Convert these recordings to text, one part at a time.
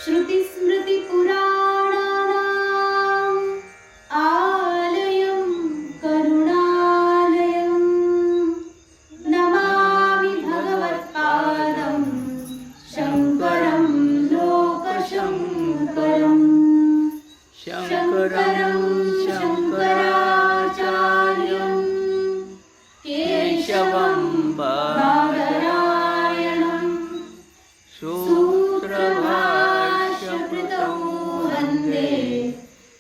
श्रुतिस्मृतिपुराणानाम् आलयं करुणालयं नमामि भगवत्पादं शङ्करं लोकशङ्करम् शङ्करं शङ्कराचार्यं केशवं बादरायणं सूत्रभाष्यकृतौ वन्दे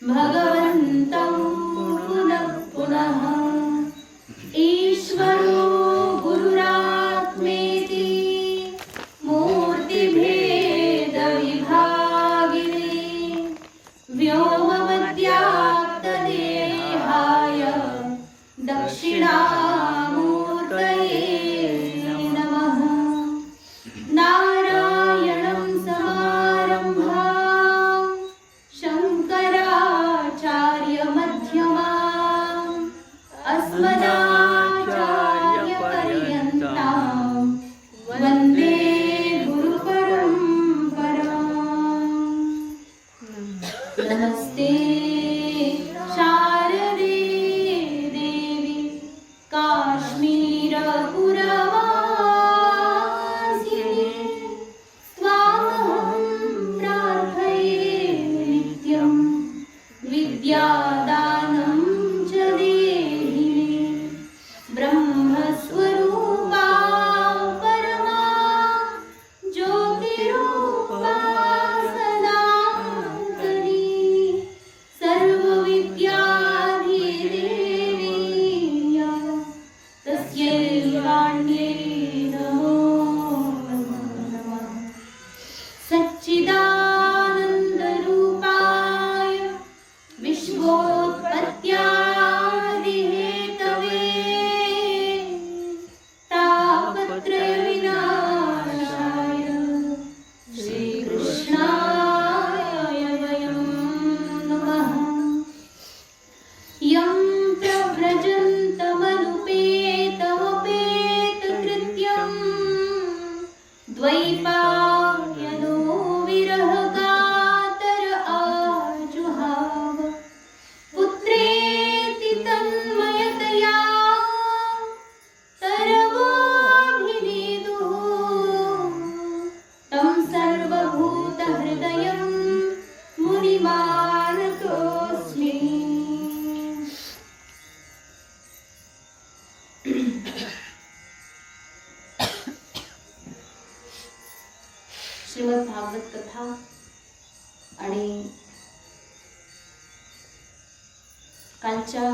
भगवन्तं पुनः पुनः। ईश्वरो गुरुरात्मेति मूर्तिभेदविभागिने व्योमवद्व्याप्तदेहाय दक्षिणामूर्तये नमः। नारायणं समारम्भां शङ्कराचार्यमध्यमाम् अस्मदाचार्यपर्यन्तां वन्दे गुरुपरम्पराम्। नमस्ते शारदे देवी काश्मीरपुरवासिनी त्वामहं प्रार्थये नित्यं विद्यादानं च देहि ब्रह्मस्वरूपा परमा ज्योतिरूपा सनातनी सर्वविद्याधिदेवी तस्यै वाण्यै नमो नमः। सच्चिदानन्दरूपाय विश्वोत्पत्त्यादिहेतवे तापत्रयविनाशाय श्रीकृष्णाय वयं नमः। यं प्रव्रजन्तमनुपेतमपेतकृत्यं द्वैपायनो विरहकातर आजुहाव पुत्रेति तन्मयतया सर्वोऽभिनेदुः तं सर्वभूतहृदयं मुनिमानतोऽस्मि। श्रीमद भागवत कथा आणि कालच्या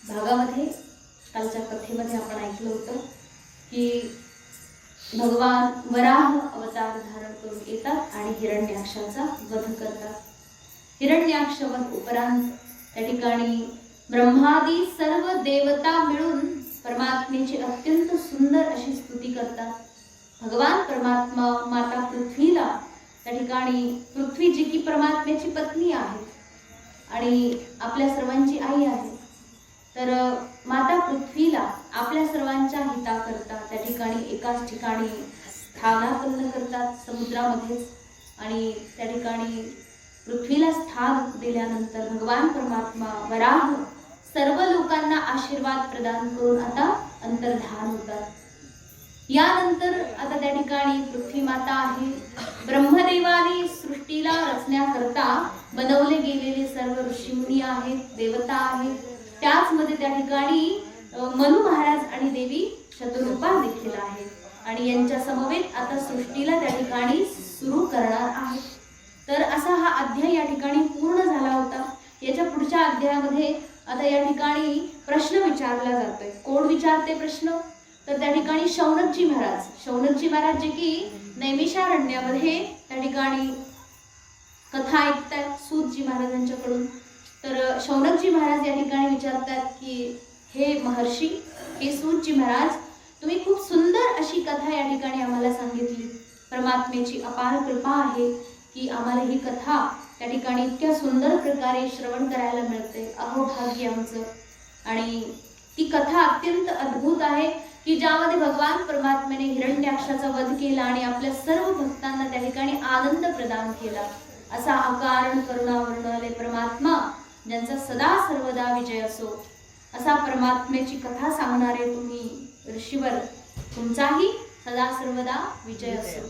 भागामध्ये कालच्या कथेमध्ये आपण ऐकलं होतं की भगवान वराह अवतार धारण करून येतात आणि हिरण्याक्षाचा वध करतात. हिरण्याक्ष वध उपरांत त्या ठिकाणी ब्रह्मादी सर्व देवता मिळून परमात्म्याची अत्यंत सुंदर अशी स्तुती करतात. भगवान परमात्मा माता पृथ्वीला त्या ठिकाणी पृथ्वी जी की परमात्म्याची पत्नी आहे आणि आपल्या सर्वांची आई आहे, तर माता पृथ्वीला आपल्या सर्वांच्या हिताकरता त्या ठिकाणी एकाच ठिकाणी स्थानापन्न करतात समुद्रामध्येच. आणि त्या ठिकाणी पृथ्वीला स्थान दिल्यानंतर भगवान परमात्मा वराह सर्व लोकांना आशीर्वाद प्रदान करून आता अंतर्धान होतात. यानंतर आता त्या ठिकाणी पृथ्वी माता आहे. ब्रह्मदेवाने सृष्टीला रचण्याकरता बनवले गेलेले सर्व ऋषीमुनी आहेत, देवता आहेत. त्याच मध्ये त्या ठिकाणी मनु महाराज आणि देवी शतरूपा देखील आहेत आणि यांच्या समवेत आता सृष्टीला त्या ठिकाणी सुरू करणार आहेत. तर असा हा अध्याय या ठिकाणी पूर्ण झाला होता. याच्या पुढच्या अध्यायामध्ये आता या ठिकाणी प्रश्न विचारला जातोय. कोण विचारते प्रश्न? तर त्या ठिकाणी शौनकजी महाराज जे की नैमिषारण्यामध्ये त्या ठिकाणी कथा ऐकतात सूतजी महाराजांच्याकडून. तर शौनकजी महाराज या ठिकाणी विचारतात की हे महर्षी, हे सूतजी महाराज, तुम्ही खूप सुंदर अशी कथा या ठिकाणी आम्हाला सांगितली. परमात्म्याची अपार कृपा आहे की आम्हाला ही कथा त्या ठिकाणी इतक्या सुंदर प्रकारे श्रवण करायला मिळते. अहो भाग्य आमचं. आणि ती कथा अत्यंत अद्भुत आहे. की ज्यामध्ये भगवान परमात्म्याने हिरण्याक्षाचा वध केला आणि आपल्या सर्व भक्तांना त्या ठिकाणी आनंद प्रदान केला। असा अकारण करुणा वर्णले परमात्मा ज्यांचा सदा सर्वदा विजय असो, असा परमात्म्याची कथा सांगणारे तुम्ही ऋषीवर तुमचाही सदा सर्वदा विजय असो।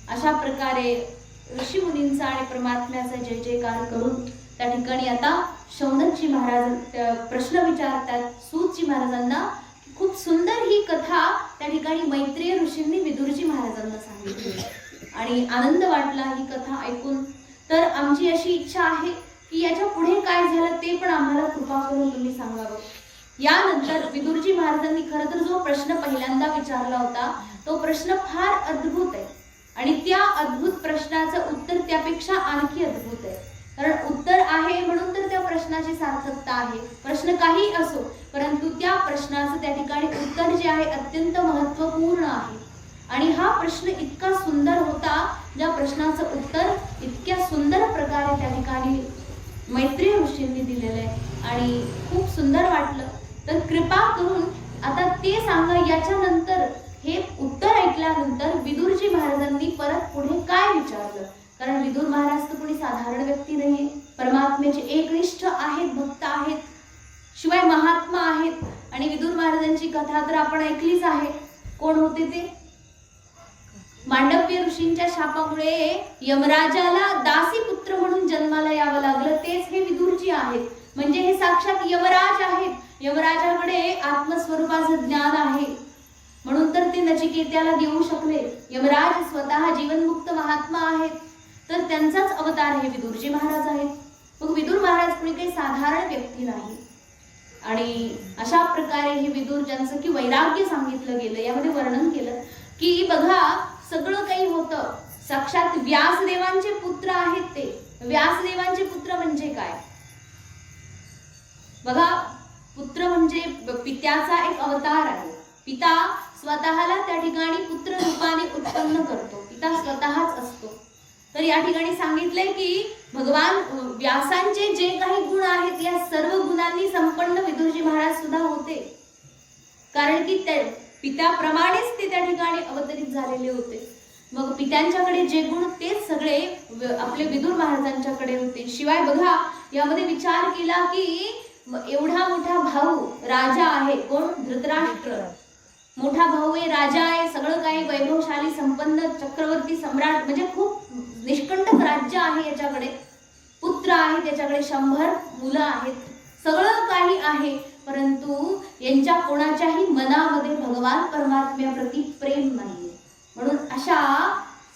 अशा प्रकारे ऋषी मुनींचा आणि परमात्म्याचा जय जयकार करून त्या ठिकाणी आता शौनकजी महाराज प्रश्न विचारतात सूतजी महाराजांना। खूप सुंदर ही कथा त्या ठिकाणी मैत्रेय ऋषींनी विदुरजी महाराजांना सांगितली आणि आनंद वाटला ही कथा ऐकून। तर आमची अशी इच्छा आहे की याच्या पुढे काय झालं ते पण आम्हाला कृपा करून तुम्ही सांगावं। यानंतर विदुरजी महाराजांनी खरं तर जो प्रश्न पहिल्यांदा विचारला होता तो प्रश्न फार अद्भुत आहे आणि त्या अद्भुत प्रश्नाचं उत्तर त्यापेक्षा आणखी अद्भुत आहे। कारण उत्तर आहे म्हणून तर त्या प्रश्नाची सार्थकता आहे। प्रश्न काही असो परंतु त्या प्रश्नाचं त्या ठिकाणी उत्तर जे आहे अत्यंत महत्त्वपूर्ण आहे आणि हा प्रश्न इतका सुंदर होता, ज्या प्रश्नाचं उत्तर इतक्या सुंदर प्रकारे त्या ठिकाणी मैत्रेय ऋषींनी दिलेलं आहे आणि खूप सुंदर वाटलं। तर कृपा करून आता ते सांगा। याच्यानंतर हे उत्तर ऐकल्यानंतर विदुरजी महाराजांनी परत पुढे काय विचारलं, कारण विदुर महाराज तर कोणी साधारण व्यक्ती नाहीये, परमात्म्याचे एकनिष्ठ आहेत, भक्त आहेत, शिवाय महात्मा आहेत। आणि विदुर महाराजांची कथा तर आपण ऐकलीच आहे। कोण होते ते? मांडव्य ऋषींच्या शापामुळे यमराजाला दासी पुत्र म्हणून जन्माला यावं लागलं, तेच हे विदुरजी आहेत। म्हणजे हे साक्षात यमराज आहेत। यमराजाकडे आत्मस्वरूपाचं ज्ञान आहे म्हणून तर ते नचिकेत्याला देऊ शकले। यमराज स्वतः जीवनमुक्त महात्मा आहेत, तर त्यांचाच अवतार हे विदुरजी महाराज आहेत। मग विदुर महाराज कोणी काही साधारण व्यक्ती नाही आणि अशा प्रकारे हे विदुर ज्यांचं की वैराग्य सांगितलं गेलं, यामध्ये वर्णन केलं की बघा सगळं काही होतं, साक्षात व्यासदेवांचे पुत्र आहेत ते। व्यासदेवांचे पुत्र म्हणजे काय बघा, पुत्र म्हणजे पित्याचा एक अवतार आहे। पिता स्वतःला त्या ठिकाणी पुत्र रूपाने उत्पन्न करतो, पिता स्वतःच असतो। तर या ठिकाणी सांगितलंय की भगवान व्यासांचे जे काही गुण आहेत या सर्व गुणांनी संपन्न विदुरजी महाराज सुद्धा होते, कारण की पित्याप्रमाणेच ते त्या ठिकाणी अवतरित झालेले होते। मग पित्यांच्याकडे जे गुण तेच सगळे आपले विदुर महाराजांच्याकडे होते। शिवाय बघा यामध्ये विचार केला की एवढा मोठा भाऊ राजा आहे, कोण? धृतराष्ट्र मोठा भाऊ आहे, राजा आहे, सगळं काही वैभवशाली संपन्न चक्रवर्ती सम्राट, म्हणजे खूप निष्कंटक राज्य आहे याच्याकडे, पुत्र आहे त्याच्याकडे, 100 मुलं आहेत, सगळं काही आहे, परंतु यांच्या कोणाच्याही मनामध्ये भगवान परमात्म्याप्रती प्रेम नाहीये। म्हणून अशा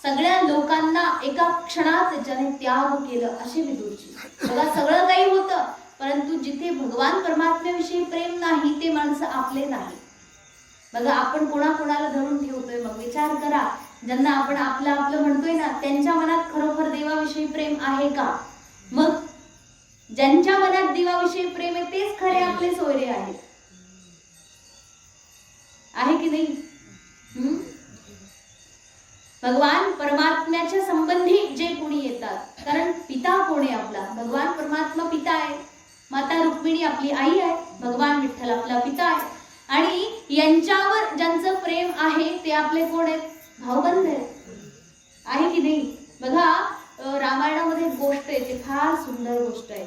सगळ्या लोकांना एका क्षणात ज्याने त्याग केलं असे विदुरजी। बघा सगळं काही होतं परंतु जिथे भगवान परमात्म्याविषयी प्रेम नाही ते माणसं आपले नाही। बघा आपण कोणाकोणाला धरून ठेवतोय, मग विचार करा, ज्यांना आपण आपलं आपलं म्हणतोय ना त्यांच्या मनात खरोखर देवाविषयी प्रेम आहे का? मग ज्यांच्या मनात देवाविषयी प्रेम आहे तेच खरे आपले सोयरे आहेत, आहे की नाही? भगवान परमात्म्याच्या संबंधी जे कोणी येतात, कारण पिता कोण आहे आपला? भगवान परमात्मा पिता आहे, माता रुक्मिणी आपली आई आहे, भगवान विठ्ठल आपला पिता आहे आणि यांच्यावर ज्यांचं प्रेम आहे ते आपले कोण आहेत? भाऊबंद आहेत, आहे की नाही? बघा रामायणामध्ये एक गोष्ट आहे, ती फार सुंदर गोष्ट आहे।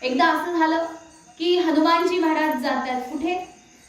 एकदा असं झालं की हनुमानजी महाराज जातात कुठे?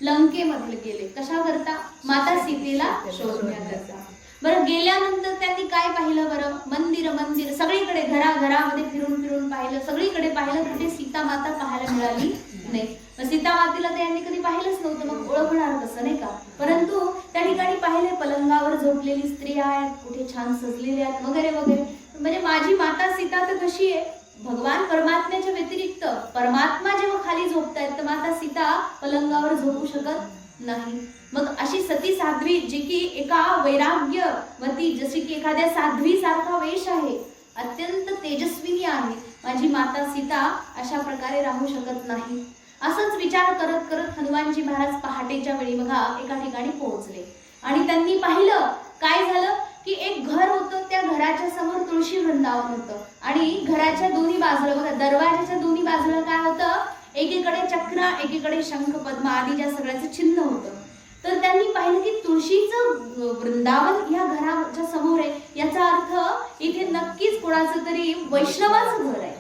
लंकेमध्ये गेले, कशा करता? माता सीतेला शोधण्याकरता। बरं गेल्यानंतर त्यांनी काय पाहिलं? बरं मंदिर सगळीकडे घराघरामध्ये फिरून फिरून पाहिलं, सगळीकडे पाहिलं, कुठे सीता माता पाहायला मिळाली नाही। मग सीता मातेला त्यांनी कधी पाहिलंच नव्हतं, मग ओळखणार कसं नाही का? परंतु त्या ठिकाणी पाहिले पलंगावर झोपलेली स्त्री आहेत, कुठे छान सजलेल्या आहेत वगैरे वगैरे, म्हणजे माझी माता सीता तर कशी आहे? भगवान परमात्म्याच्या व्यतिरिक्त परमात्मा जेव्हा खाली झोपतायत तर माता सीता पलंगावर झोपू शकत नाही। मग अशी सती साध्वी जी की एका वैराग्यवती, जशी की एखाद्या साध्वी सारखा वेश आहे, अत्यंत तेजस्विनी आहे, माझी माता सीता अशा प्रकारे राहू शकत नाही। असंच विचार करत करत हनुमानजी महाराज पहाटेच्या वेळी बघा एका ठिकाणी पोहोचले आणि त्यांनी पाहिलं काय झालं की एक घर होतं, त्या घराच्या समोर तुळशी वृंदावन होतं आणि घराच्या दोन्ही बाजूला बघा दरवाजाच्या दोन्ही बाजूला काय होतं? एकीकडे चक्र, एकीकडे शंख पद्म आदी ज्या सगळ्याचं चिन्ह होतं. तर त्यांनी पाहिलं की तुळशीचं वृंदावन या घराच्या समोर आहे, याचा अर्थ इथे नक्कीच कोणाचं तरी वैष्णवाचं घर आहे.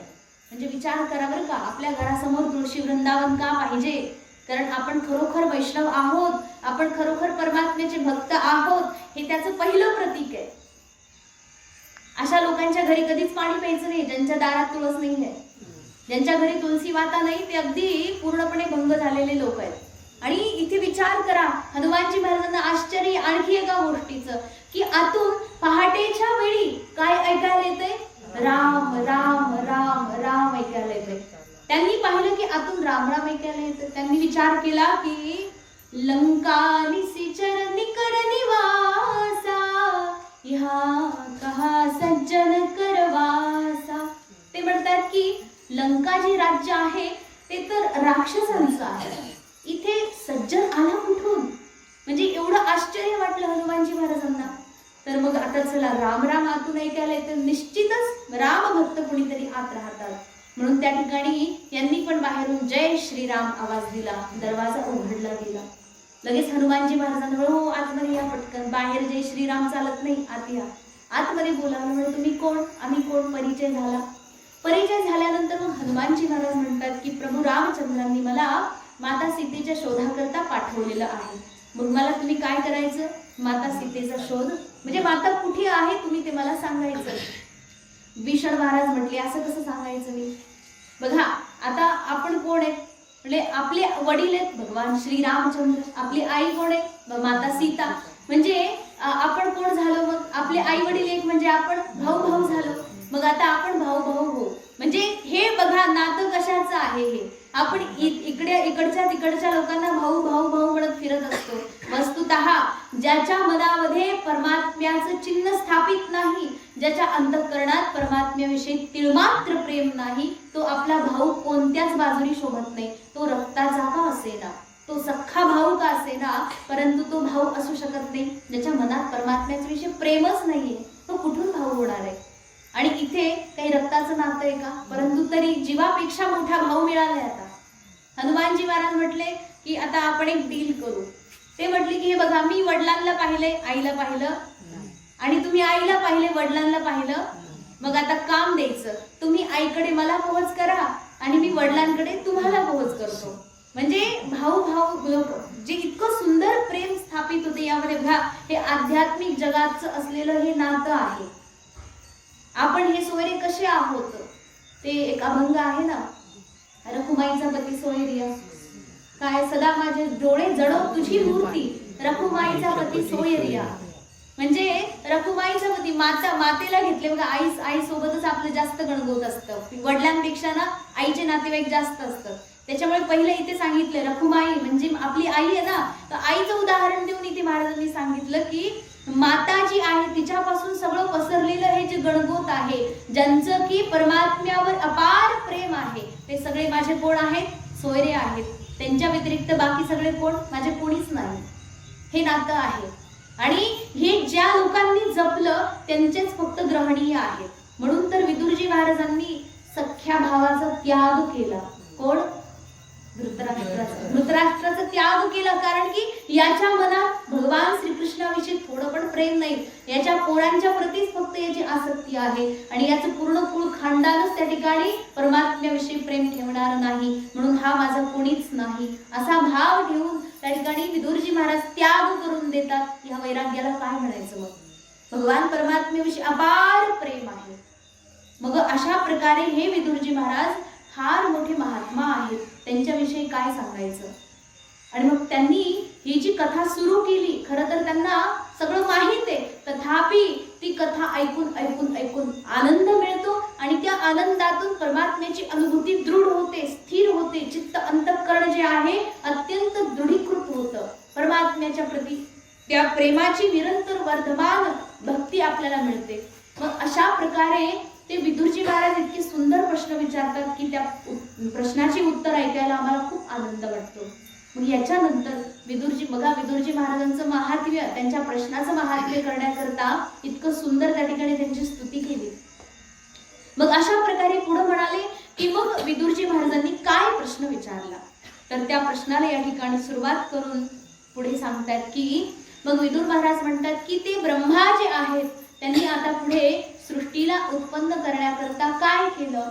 म्हणजे विचार करा बरं का, आपल्या घरासमोर तुळशी वृंदावन का पाहिजे? कारण आपण खरोखर वैष्णव आहोत, आपण खरोखर परमात्म्याचे भक्त आहोत, हे त्याचं पहिलं प्रतीक आहे. अशा लोकांच्या घरी कधीच पाणी प्यायचं नाही ज्यांच्या दारात तुळस नाही आहे, ज्यांच्या घरी तुळशी माता नाही, ते अगदी पूर्णपणे भंग झालेले लोक आहेत. आणि इथे विचार करा, हनुमानजी महाराजांना आश्चर्य आणखी एका गोष्टीचं की आतून पहाटेच्या वेळी काय ऐकायला येतंय? राम राम राम राम ऐकायला येतंय. त्यांनी पाहिलं की आतून राम राम ऐकायला येतं. त्यांनी विचार केला की लंका निशिचर निकर निवासा, ह्या कहा सज्जन करवासा. ते म्हणतात की लंका जे राज्य आहे ते तर राक्षसांचं आहे, इथे सज्जन आला कुठून? म्हणजे एवढं आश्चर्य वाटलं हनुमानजी महाराजांना. तर मग आता चला राम राम आतून ऐकायला येतं, निश्चितच राम भक्त कोणीतरी आत राहतात. म्हणून त्या ठिकाणी यांनी पण बाहेरून जय श्रीराम आवाज दिला, दरवाजा उघडला गेला. लगेच हनुमानजी महाराजांना हो आतमध्ये या पटकन, बाहेर जय श्रीराम चालत नाही, आत या. आतमध्ये बोलावलं. म्हणजे तुम्ही कोण? आम्ही कोण? परिचय झाला. परिचय झाल्यानंतर मग हनुमानजी महाराज म्हणतात की प्रभू रामचंद्रांनी मला माता सीतेच्या शोधाकरता पाठवलेलं आहे. मग मला तुम्ही काय करायचं? माता सीतेचा शोध, म्हणजे माता कुठे आहे तुम्ही ते मला सांगायचं. भीषण महाराज म्हटले असं कसं सांगायचं मी? बघा आता आपण कोण आहे? म्हणजे आपले वडील आहेत भगवान श्री रामचंद्र, आपली आई कोण आहे? माता सीता. म्हणजे आपण कोण झालो? मग आपले आई वडील एक म्हणजे आपण भाऊ भाऊ झालो. मग आता आपण भाऊ भाऊ हो, म्हणजे हे बघा नातं कशाचं आहे हे. आपण इकडच्या तिकडच्या लोकांना भाऊ भाऊ भाऊ म्हणत फिरत असतो. वस्तुतः ज्याच्या मनामध्ये परमात्म्याचं चिन्ह स्थापित नाही, ज्याच्या अंतःकरणात परमात्म्याविषयी तिळमात्र प्रेम नाही, तो आपला भाऊ कोणत्याच बाजूने शोभत नाही. तो रक्ताचा का असेना, तो सख्खा भाऊ का असेना, परंतु तो भाऊ असू शकत नाही ज्याच्या मनात परमात्म्याच्या विषयी प्रेमच नाहीये. तो कुठून भाऊ होणार आहे? आणि इथे काही रक्ताचं नातं आहे का? परंतु तरी जीवापेक्षा मोठा भाऊ मिळालाय. आता हनुमानजी महाराज म्हटले की आता आपण एक डील करू. ते म्हटले की हे बघा, मी वडिलांना पाहिले, आईला पाहिलं, आणि तुम्ही आईला पाहिले, वडिलांना पाहिलं. मग आता काम द्यायचं, तुम्ही आईकडे मला पोहोच करा आणि मी वडिलांकडे तुम्हाला पोहोच करतो. म्हणजे भाऊ भाऊ जे इतकं सुंदर प्रेम स्थापित होते यामध्ये. बघा हे आध्यात्मिक जगाचं असलेलं हे नातं आहे. आपण हे सोयरे कसे आहोत? ते एक अभंग आहे ना, रखुमाईचा पती सोयरिया, काय सदा माझे डोळे जळव तुझी मूर्ती, रखुमाईचा पती सोयरिया. म्हणजे रखुमाईचा पती, मातेला घेतले बघा. आई सोबतच आपलं जास्त गणगोत असतं, वडिलांपेक्षा ना आईचे नातेवाईक जास्त असतं. त्याच्यामुळे पहिले इथे सांगितलं रखुमाई म्हणजे आपली आई आहे ना, तर आईचं उदाहरण देऊन इथे महाराजांनी सांगितलं की माता जी आहे तिच्यापासून सगळं पसरलेलं हे जे गणगोत आहे, ज्यांचं की परमात्म्यावर अपार प्रेम आहे, ते सगळे माझे कोण आहेत? सोयरे आहेत. त्यांच्या व्यतिरिक्त बाकी सगळे कोण? माझे कोणीच नाही. हे नातं आहे. आणि हे ज्या लोकांनी जपलं त्यांचेच फक्त ग्रहणीय आहेत. म्हणून तर विदुरजी महाराजांनी सख्या भावाचा त्याग केला. कोण? धृतराष्ट्राचा त्याग केला. कारण की याच्या मनात भगवान श्रीकृष्णाविषयी थोडं पण प्रेम नाही, याच्या पोरांच्या प्रतीच फक्त याची आसक्ती आहे. आणि याचं पूर्ण कुळ खानदानच त्या ठिकाणी परमात्म्याविषयी प्रेम ठेवणार नाही. म्हणून हा माझा कोणीच नाही असा भाव ठेवून त्या ठिकाणी विदुरजी महाराज त्याग करून देतात. ह्या वैराग्याला काय म्हणायचं? मग भगवान परमात्म्याविषयी अपार प्रेम आहे. मग अशा प्रकारे हे विदुरजी महाराज फार मोठे महात्मा आहेत, त्यांच्याविषयी काय सांगायचं. आणि मग त्यांनी ही जी कथा सुरू केली, खरं तर त्यांना सगळं माहित आहे, तथापि ती कथा ऐकून ऐकून ऐकून आनंद मिळतो आणि त्या आनंदातून परमात्म्याची अनुभूती दृढ होते, स्थिर होते. चित्त अंतःकरण जे आहे अत्यंत दृढीकृत होतं परमात्म्याच्या प्रती. त्या प्रेमाची निरंतर वर्धमान भक्ती आपल्याला मिळते. मग अशा प्रकारे ते विदुरजी महाराज इतके सुंदर प्रश्न विचारतात की त्या प्रश्नाची उत्तर ऐकायला आम्हाला खूप आनंद वाटतो. मग याच्यानंतर विदुरजी महाराजांचं महात्म्य, त्यांच्या प्रश्नाचं महात्म्य करण्याकरता इतकं सुंदर त्या ठिकाणी त्यांची स्तुती केली. मग अशा प्रकारे पुढे म्हणाले की मग विदुरजी महाराजांनी काय प्रश्न विचारला. तर त्या प्रश्नाला या ठिकाणी सुरुवात करून पुढे सांगतात की मग विदुर महाराज म्हणतात की ते ब्रह्मा जे आहेत त्यांनी आता पुढे सृष्टीला उत्पन्न करण्याकरता काय केलं.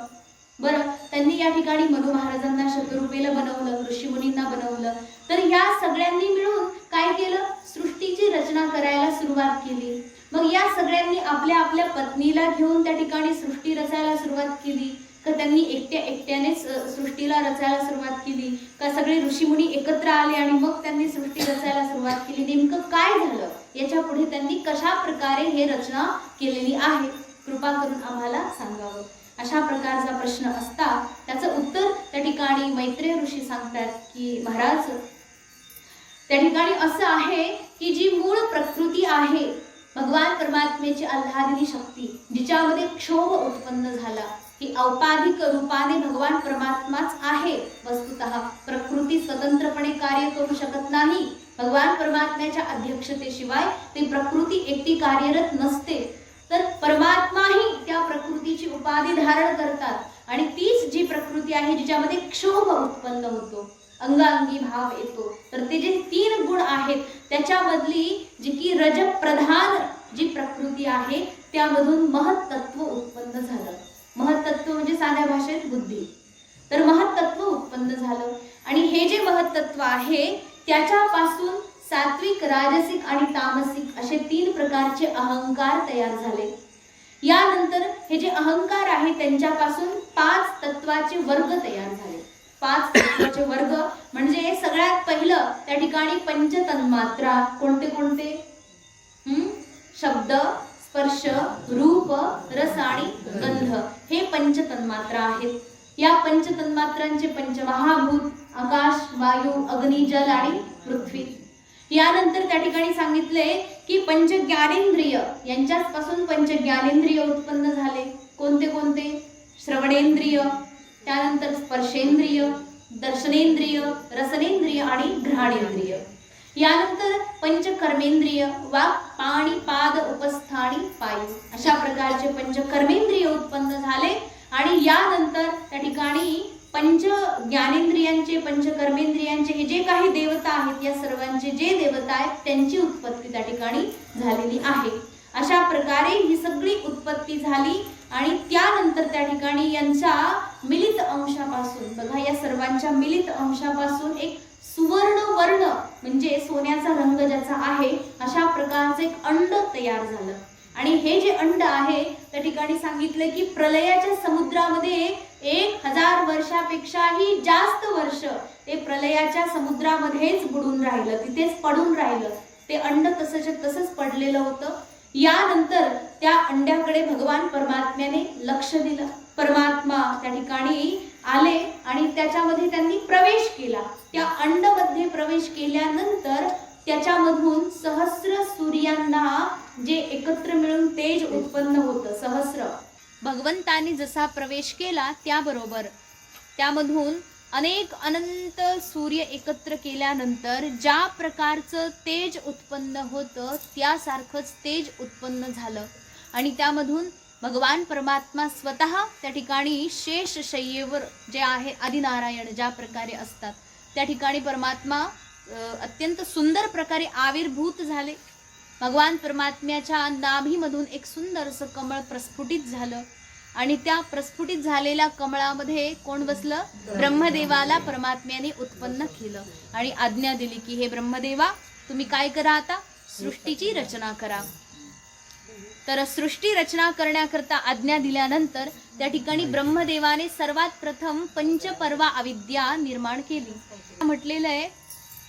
बरं, त्यांनी या ठिकाणी मनु महाराजांना शतरूपेला बनवलं, ऋषीमुनींना बनवलं. तर या सगळ्यांनी मिळून काय केलं, सृष्टीची रचना करायला सुरुवात केली. मग या सगळ्यांनी आपल्या आपल्या पत्नीला घेऊन त्या ठिकाणी सृष्टी रचायला सुरुवात केली का त्यांनी एकट्यानेच सृष्टीला रचायला सुरुवात केली का सगळे ऋषीमुनी एकत्र आले आणि मग त्यांनी सृष्टी रचायला सुरुवात केली. नेमकं काय झालं, याच्या पुढे त्यांनी कशा प्रकारे हे रचना केलेली आहे, कृपा करून आम्हाला सांगावं. अशा प्रकारचा प्रश्न असता त्याचं उत्तर त्या ठिकाणी मैत्रेय ऋषी सांगतात की महाराज, त्या ठिकाणी असं आहे की जी मूळ प्रकृती आहे भगवान परमात्म्याची आल्हादिनी शक्ती, जिच्यामध्ये क्षोभ उत्पन्न झाला, ही औपाधिक रूपाने भगवान परमात्माच आहे. वस्तुतः प्रकृती स्वतंत्रपणे कार्य करू शकत नाही. भगवान परमात्म्याच्या अध्यक्षतेशिवाय ती प्रकृती एकटी कार्यरत नसते. तर परमात्माही त्या प्रकृतीची उपाधी धारण करतात आणि तीच जी प्रकृती आहे जिच्यामध्ये क्षोभ उत्पन्न होतो, अंगांगी भाव येतो. तर ते जे 3 गुण आहेत त्याच्यामधली जी की रजप्रधान जी प्रकृती आहे त्यामधून महत्त्व उत्पन्न झालं. महत्त्व म्हणजे साध्या भाषेत बुद्धी. तर महत्त्व उत्पन्न झालं आणि हे जे महत्त्व आहे त्याच्यापासून सात्विक, राजसिक आणि तामसिक असे 3 प्रकारचे अहंकार तयार झाले. यानंतर हे जे अहंकार आहे त्यांच्यापासून 5 तत्वाचे वर्ग तयार झाले. 5 तत्वाचे वर्ग म्हणजे सगळ्यात पहिलं त्या ठिकाणी पंचतन्मात्रा. कोणते कोणते? शब्द, स्पर्श, रूप, रस आणि गंध, हे पंचतन्मात्रा आहेत. या पंचतन्मात्रांचे पंचमहाभूत आकाश, वायू, अग्नी, जल आणि पृथ्वी. यानंतर त्या ठिकाणी सांगितले की पंचज्ञानेंद्रिय, यांच्यापासून पंचज्ञानेंद्रिय उत्पन्न झाले. कोणते कोणते? श्रवणेंद्रिय, त्यानंतर स्पर्शेंद्रिय, दर्शनेंद्रिय, रसनेंद्रिय आणि घ्राणेंद्रिय. यानंतर पंचकर्मेंद्रिय, वाक्, पाणी, पाद, उपस्थानी, पायू, अशा प्रकारचे पंचकर्मेंद्रिय उत्पन्न झाले. आणि यानंतर त्या ठिकाणी पंच ज्ञानेंद्रियांचे, पंचकर्मेंद्रियांचे हे जे काही देवता आहेत, या सर्वांचे जे देवता आहेत त्यांची उत्पत्ती त्या ठिकाणी झालेली आहे. अशा प्रकारे ही सगळी उत्पत्ती झाली आणि त्यानंतर त्या ठिकाणी यांच्या मिलित अंशापासून, बघा या सर्वांच्या मिलित अंशापासून एक सुवर्ण वर्ण म्हणजे सोन्याचा रंग ज्याचा आहे अशा प्रकारचे एक अंड तयार झालं. आणि हे जे अंड आहे त्या ठिकाणी सांगितलं की प्रलयाच्या समुद्रामध्ये 1000 वर्षापेक्षाही जास्त वर्ष ते प्रलयाच्या समुद्रामध्येच बुडून राहिलं, तिथेच पडून राहिलं. ते अंड तसंच पडलेलं होतं. यानंतर त्या अंड्याकडे भगवान परमात्म्याने लक्ष दिलं. परमात्मा त्या ठिकाणी आले आणि त्याच्यामध्ये त्यांनी प्रवेश केला. त्या अंडमध्ये प्रवेश केल्यानंतर त्याच्यामधून सहस्र सूर्यांना जे एकत्र मिळून तेज उत्पन्न होतं, सहस्र. भगवंतानी जसा प्रवेश केला त्याबरोबर त्यामधून अनेक अनंत सूर्य एकत्र केल्यानंतर ज्या प्रकारचं तेज उत्पन्न होतं त्यासारखंच तेज उत्पन्न झालं. आणि त्यामधून भगवान परमात्मा स्वतः त्या ठिकाणी शेष शय्येवर जे आहे आदिनारायण ज्या प्रकारे असतात त्या ठिकाणी परमात्मा अत्यंत सुंदर प्रकारे आविर्भूत झाले. भगवान परमात्म्याच्या नाभीमधून एक सुंदरसं कमळ प्रस्फुटित झालं आणि त्या प्रस्फुटित झालेल्या कमळामध्ये कोण बसलं? ब्रह्मदेवाला परमात्म्याने उत्पन्न केलं आणि आज्ञा दिली की हे ब्रह्मदेवा तुम्ही काय करा, आता सृष्टीची रचना करा. तर सृष्टी रचना करण्याकरता आज्ञा दिल्यानंतर त्या ठिकाणी ब्रह्मदेवाने सर्वात प्रथम पंचपर्वा अविद्या निर्माण केली. म्हटलेलं आहे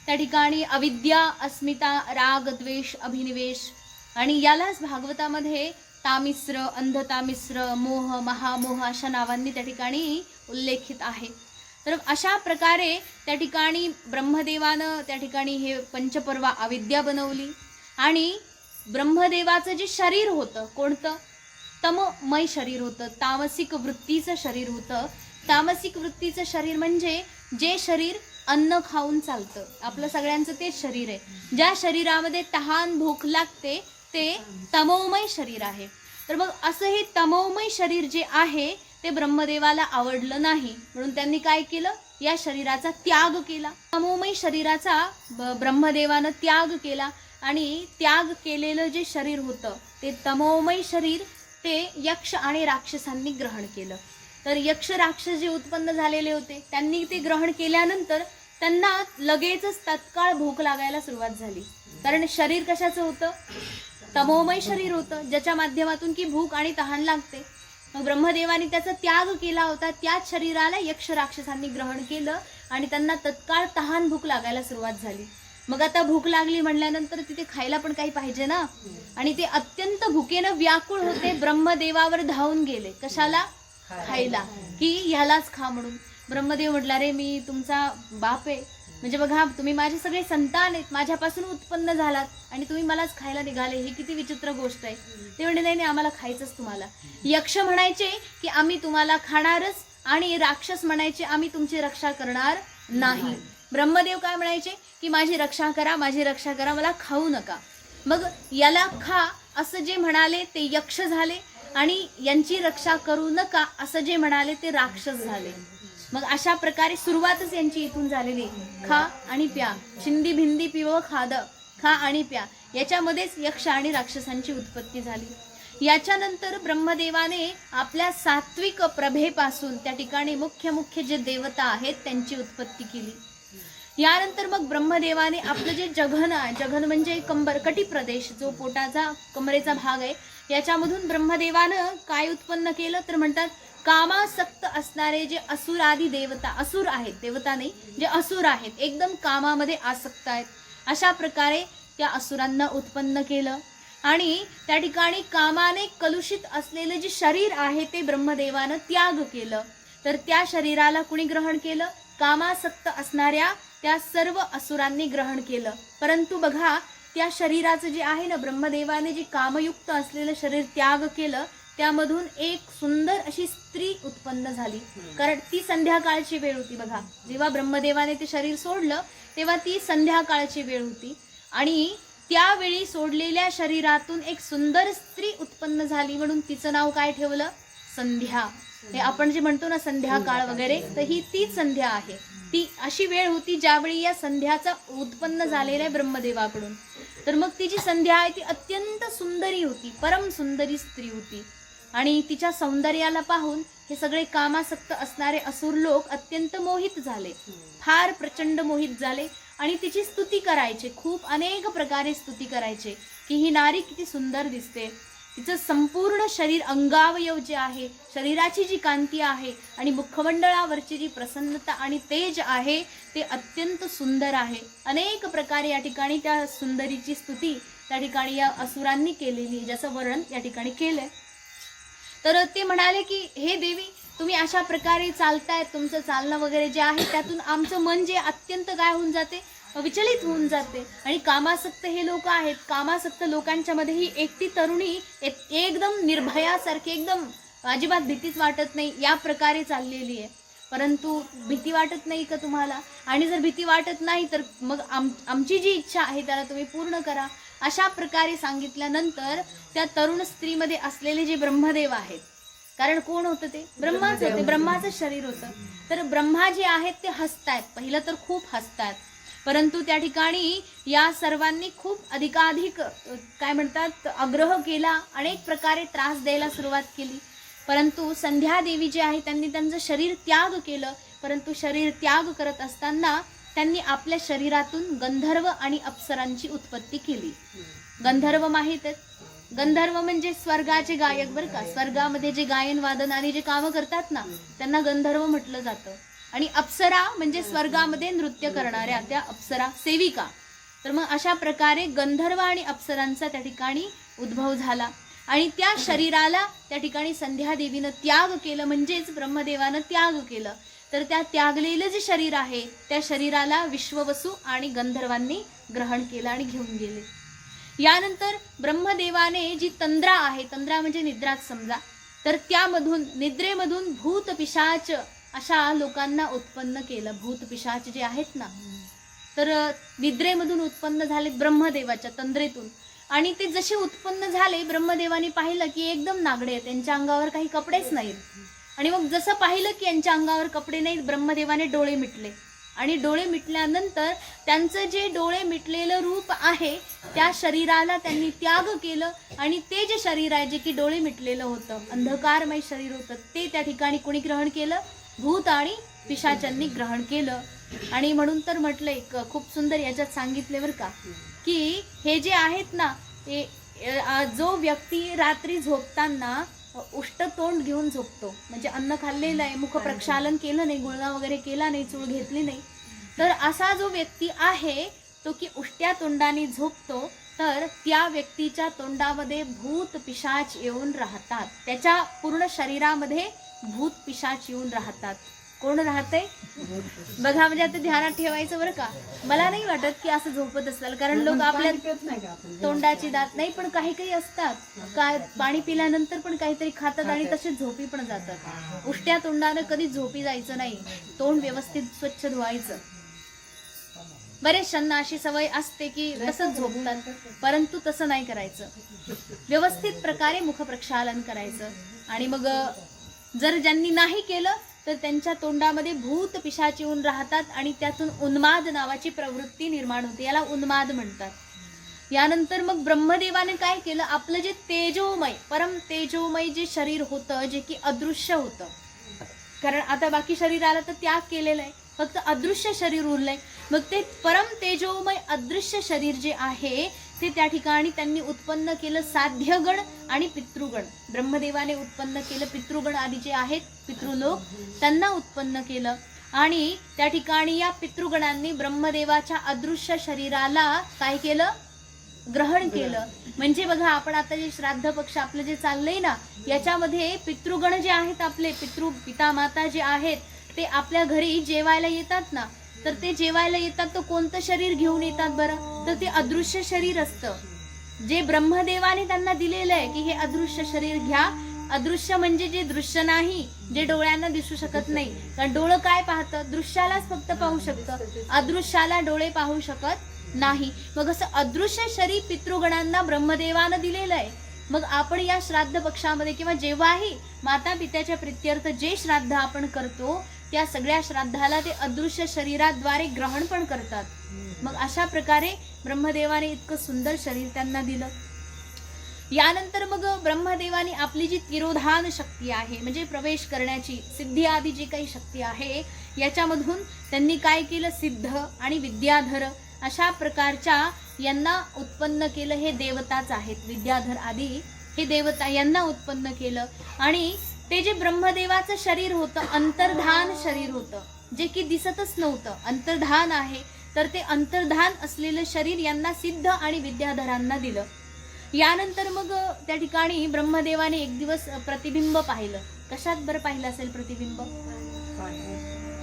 त्या ठिकाणी अविद्या, अस्मिता, राग, द्वेष, अभिनिवेश आणि यालाच भागवतामध्ये तामिश्र, अंधतामिश्र, मोह, महामोह अशा नावांनी त्या ठिकाणी उल्लेखित आहे. तर अशा प्रकारे त्या ठिकाणी ब्रह्मदेवानं त्या ठिकाणी हे पंचपर्वा अविद्या बनवली. आणि ब्रह्मदेवाचं जे शरीर होतं कोणतं? तममय शरीर होतं, तामसिक वृत्तीचं शरीर होतं. तामसिक वृत्तीचं शरीर म्हणजे जे शरीर अन्न खाऊन चालतं, आपलं सगळ्यांचं तेच शरीर आहे. ज्या शरीरामध्ये तहान भूक लागते ते तमोमय शरीर आहे. तर मग असं हे तमोमय शरीर जे आहे ते ब्रह्मदेवाला आवडलं नाही, म्हणून त्यांनी काय केलं, या शरीराचा त्याग केला. तमोमय शरीराचा ब्रह्मदेवानं त्याग केला आणि त्याग केलेलं जे शरीर होतं ते तमोमय शरीर ते यक्ष आणि राक्षसांनी ग्रहण केलं. तर यक्ष राक्षस जे उत्पन्न झालेले होते त्यांनी ते ग्रहण केल्यानंतर त्यांना लगेचच तत्काळ भूक लागायला सुरुवात झाली. कारण शरीर कशाचं होतं, तमोमय शरीर होतं, ज्याच्या माध्यमातून की भूक आणि तहान लागते. मग ब्रह्मदेवाने त्याचा त्याग केला होता, त्याच शरीराला यक्ष राक्षसांनी ग्रहण केलं आणि त्यांना तत्काळ तहान भूक लागायला सुरुवात झाली. मग आता भूक लागली म्हणल्यानंतर तिथे खायला पण काही पाहिजे ना, आणि ते अत्यंत भुकेनं व्याकुळ होते. ब्रह्मदेवावर धावून गेले, कशाला, खायला, की ह्यालाच खा म्हणून. ब्रह्मदेव म्हटला, रे मी तुमचा बाप आहे, म्हणजे बघा तुम्ही माझे सगळे संतान आहेत, माझ्यापासून उत्पन्न झालात आणि तुम्ही मलाच खायला निघाले, ही किती विचित्र गोष्ट आहे. ते म्हणजे नाही, आम्हाला खायचंच तुम्हाला. यक्ष म्हणायचे की आम्ही तुम्हाला खाणारच, आणि राक्षस म्हणायचे आम्ही तुमची रक्षा करणार नाही. ब्रह्मदेव काय म्हणायचे की माझी रक्षा करा, माझी रक्षा करा, मला खाऊ नका. मग याला खा असं जे म्हणाले ते यक्ष झाले, आणि यांची रक्षा करू नका असं जे म्हणाले ते राक्षस झाले. मग अशा प्रकारे सुरुवातच यांची इथून झालेली. खा आणि प्या, चिंदी भिंदी पिव खाद, खा आणि प्या, याच्यामध्येच यक्ष आणि राक्षसांची उत्पत्ती झाली. याच्यानंतर ब्रह्मदेवाने आपल्या सात्विक प्रभेपासून त्या ठिकाणी मुख्य जे देवता आहेत त्यांची उत्पत्ती केली. यानंतर मग ब्रह्मदेवाने आपलं जे जघन आहे, जघन म्हणजे कटी प्रदेश, जो पोटाचा कमरेचा भाग आहे, याच्यामधून ब्रह्मदेवानं काय उत्पन्न केलं तर म्हणतात कामासक्त असणारे जे असुर आदी देवता, असुर आहेत, देवता नाही, जे असुर आहेत, एकदम कामामध्ये आसक्त आहेत, अशा प्रकारे त्या असुरांना उत्पन्न केलं. आणि त्या ठिकाणी कामाने कलुषित असलेलं जे शरीर आहे ते ब्रह्मदेवानं त्याग केलं. तर त्या शरीराला कुणी ग्रहण केलं, कामासक्त असणाऱ्या त्या सर्व असुरांनी ग्रहण केलं. परंतु बघा त्या शरीराचं जे आहे ना, ब्रह्मदेवाने जे कामयुक्त असलेलं शरीर त्याग केलं, त्यामधून एक सुंदर अशी स्त्री उत्पन्न झाली. कारण ती संध्याकाळची वेळ होती. बघा जेव्हा ब्रह्मदेवाने ते शरीर सोडलं तेव्हा ती संध्याकाळची वेळ होती, आणि त्यावेळी सोडलेल्या शरीरातून एक सुंदर स्त्री उत्पन्न झाली, म्हणून तिचं नाव काय ठेवलं, संध्या. हे आपण जे म्हणतो ना संध्याकाळ वगैरे, तर ही तीच संध्या आहे. ती अशी वेळ होती ज्यावेळी या संध्याचा उत्पन्न झालेला आहे ब्रह्मदेवाकडून. तर मग ती जी संध्या आहे ती अत्यंत सुंदरी होती, परम सुंदरी स्त्री होती, आणि तिच्या सौंदर्याला पाहून हे सगळे कामासक्त असणारे असुर लोक अत्यंत मोहित झाले, फार प्रचंड मोहित झाले, आणि तिची स्तुती करायचे, खूप अनेक प्रकारे स्तुती करायचे की ही नारी किती सुंदर दिसते, तिचं संपूर्ण शरीर, अंगावयव जे आहे, शरीराची जी कांती आहे आणि मुखमंडळावरची जी प्रसन्नता आणि तेज आहे ते अत्यंत सुंदर आहे. अनेक प्रकारे या ठिकाणी त्या सुंदरीची स्तुती त्या ठिकाणी या असुरांनी केलेली, ज्याचं वर्णन या ठिकाणी केलंय. तर ते म्हणाले की हे देवी, तुम्ही अशा प्रकारे चालताय, तुमचं चालणं वगैरे जे आहे त्यातून आमचं मन जे अत्यंत काय होऊन जाते, विचलित होऊन जाते. आणि कामासक्त हे लोक आहेत, कामासक्त लोकांच्या मध्ये ही एकटी तरुणी एकदम निर्भयासारखी, एकदम अजिबात भीतीच वाटत नाही या प्रकारे चाललेली आहे. परंतु भीती वाटत नाही का तुम्हाला, आणि जर भीती वाटत नाही तर मग आमची जी इच्छा आहे त्याला तुम्ही पूर्ण करा. अशा प्रकारे सांगितल्यानंतर त्या तरुण स्त्रीमध्ये असलेले जे ब्रह्मदेव आहेत, कारण कोण होतं ते, ब्रह्माच होते, ब्रह्माचं शरीर होतं. तर ब्रह्मा जे आहेत ते हसतायत, पहिलं तर खूप हसतायत, परंतु त्या ठिकाणी या सर्वांनी खूप अधिकाधिक काय म्हणतात आग्रह केला, अनेक प्रकारे त्रास द्यायला सुरुवात केली. परंतु संध्या देवी जे आहे त्यांनी त्यांचं शरीर त्याग केलं. परंतु शरीर त्याग करत असताना त्यांनी आपल्या शरीरातून गंधर्व आणि अप्सरांची उत्पत्ती केली. गंधर्व माहित आहेत, गंधर्व म्हणजे स्वर्गाचे गायक बरं का, स्वर्गामध्ये जे गायन वादन आणि जे कामं करतात ना त्यांना गंधर्व म्हटलं जातं. आणि अप्सरा म्हणजे स्वर्गामध्ये नृत्य करणाऱ्या त्या अप्सरा, सेविका. तर मग अशा प्रकारे गंधर्व आणि अप्सरांचा त्या ठिकाणी उद्भव झाला, आणि त्या शरीराला त्या ठिकाणी संध्या देवीनं त्याग केलं, म्हणजेच ब्रह्मदेवानं त्याग केलं. तर त्या त्यागलेलं जे शरीर आहे त्या शरीराला विश्ववसू आणि गंधर्वांनी ग्रहण केलं आणि घेऊन गेले. यानंतर ब्रह्मदेवाने जी तंद्रा आहे, तंद्रा म्हणजे निद्राच समजा, तर त्यामधून निद्रेमधून भूत पिशाच अशा लोकांना उत्पन्न केलं. भूत पिशाच जे आहेत ना, तर निद्रेमधून उत्पन्न झाले ब्रह्मदेवाच्या तंद्रेतून. आणि ते जसे उत्पन्न झाले ब्रह्मदेवाने पाहिलं की एकदम नागडे आहेत, त्यांच्या अंगावर काही कपडेच नाहीत. आणि मग जसं पाहिलं की यांच्या अंगावर कपडे नाही, ब्रह्मदेवाने डोळे मिटले आणि डोळे मिटल्यानंतर त्यांचं जे डोळे मिटलेलं रूप आहे त्या शरीराला त्यांनी त्याग केलं आणि ते जे शरीर आहे जे की डोळे मिटलेलं होतं, अंधकारमय शरीर होतं, ते त्या ठिकाणी कोणी ग्रहण केलं? भूत आणि पिशाचांनी ग्रहण केलं. आणि म्हणून तर म्हटलं एक खूप सुंदर याच्यात सांगितले बरं का, की हे जे आहेत ना, हे जो व्यक्ती रात्री झोपताना उष्ट तोंड घेऊन झोपतो, म्हणजे अन्न खाल्लेलं आहे, मुख प्रक्षालन केलं नाही, गुळणा वगैरे केला नाही, चूळ घेतली नाही, तर असा जो व्यक्ती आहे तो की उष्ट्या तोंडाने झोपतो, तर त्या व्यक्तीच्या तोंडामध्ये भूत पिशाच येऊन राहतात, त्याच्या पूर्ण शरीरामध्ये भूत पिशाच येऊन राहतात. कोण राहते बघा, म्हणजे आता ध्यानात ठेवायचं बरं का. मला नाही वाटत की असं झोपत असेल, कारण लोक आपल्या तोंडाची दात नाही, पण काही काही असतात काय पाणी पिल्यानंतर पण काहीतरी खातात आणि तसेच झोपी पण जातात. उष्ट्या तोंडानं कधी झोपी जायचं नाही, तोंड व्यवस्थित स्वच्छ धुवायचं. बरेचशांना अशी सवय असते की तसंच झोपतात, परंतु तसं नाही करायचं, व्यवस्थित प्रकारे मुख प्रक्षालन करायचं. आणि मग जर ज्यांनी नाही केलं तर त्यांच्या तोंडामध्ये भूत पिशाच येऊन राहतात आणि त्यातून उन्माद नावाची प्रवृत्ती निर्माण होते, याला उन्माद म्हणतात. यानंतर मग ब्रह्मदेवाने काय केलं, आपलं जे तेजोमय परम तेजोमय जे शरीर होतं जे की अदृश्य होतं, कारण आता बाकी शरीराला तर त्याग केलेला आहे, फक्त अदृश्य शरीर उरलंय. मग ते परम तेजोमय अदृश्य शरीर जे आहे ते त्या ठिकाणी त्यांनी उत्पन्न केलं साध्यगण आणि पितृगण. ब्रह्मदेवाने उत्पन्न केलं पितृगण आदी जे आहेत पितृलोक, त्यांना उत्पन्न केलं आणि त्या ठिकाणी या पितृगणांनी ब्रह्मदेवाच्या अदृश्य शरीराला काय केलं, ग्रहण केलं. म्हणजे बघा, आपण आता जे श्राद्ध पक्ष आपलं जे चाललंय ना, याच्यामध्ये पितृगण जे आहेत, आपले पिता माता जे आहेत ते आपल्या घरी जेवायला येतात ना, तर ते जेवायला येतात तर कोणतं शरीर घेऊन येतात बरं, तर ते अदृश्य शरीर असतं जे ब्रह्मदेवाने त्यांना दिलेलं आहे की हे अदृश्य शरीर घ्या. अदृश्य म्हणजे जे दृश्य नाही, जे डोळ्यांना दिसू शकत नाही, कारण डोळं काय पाहतं, दृश्यालाच फक्त पाहू शकतं, अदृश्याला डोळे पाहू शकत नाही. मग असं अदृश्य शरीर पितृगणांना ब्रह्मदेवानं दिलेलं आहे. मग आपण या श्राद्ध पक्षामध्ये किंवा जेव्हाही माता पित्याच्या प्रित्यर्थ जे श्राद्ध आपण करतो त्या सगळ्या श्राद्धाला ते अदृश्य शरीराद्वारे ग्रहण पण करतात. मग अशा प्रकारे ब्रह्मदेवाने इतकं सुंदर शरीर त्यांना दिलं. यानंतर मग ब्रह्मदेवाने आपली जी तिरोधान शक्ती आहे, म्हणजे प्रवेश करण्याची सिद्धी आदी जी काही शक्ती आहे, याच्यामधून त्यांनी काय केलं, सिद्ध आणि विद्याधर अशा प्रकारच्या यांना उत्पन्न केलं. हे देवताच आहेत, विद्याधर आदी हे देवता, यांना उत्पन्न केलं. आणि ते जे ब्रह्मदेवाचं शरीर होतं अंतर्धान शरीर होतं, जे की दिसतच नव्हतं, अंतर्धान आहे, तर ते अंतर्धान असलेलं शरीर यांना सिद्ध आणि विद्याधरांना दिलं. यानंतर मग त्या ठिकाणी ब्रह्मदेवाने एक दिवस प्रतिबिंब पाहिलं. कशात बरं पाहिलं असेल प्रतिबिंब?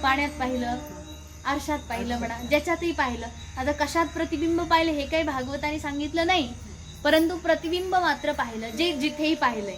पाण्यात पाहिलं, आरशात पाहिलं म्हणा, ज्याच्यातही पाहिलं. आता कशात प्रतिबिंब पाहिलं हे काही भागवताने सांगितलं नाही, परंतु प्रतिबिंब मात्र पाहिलं, जे जिथेही पाहिलंय.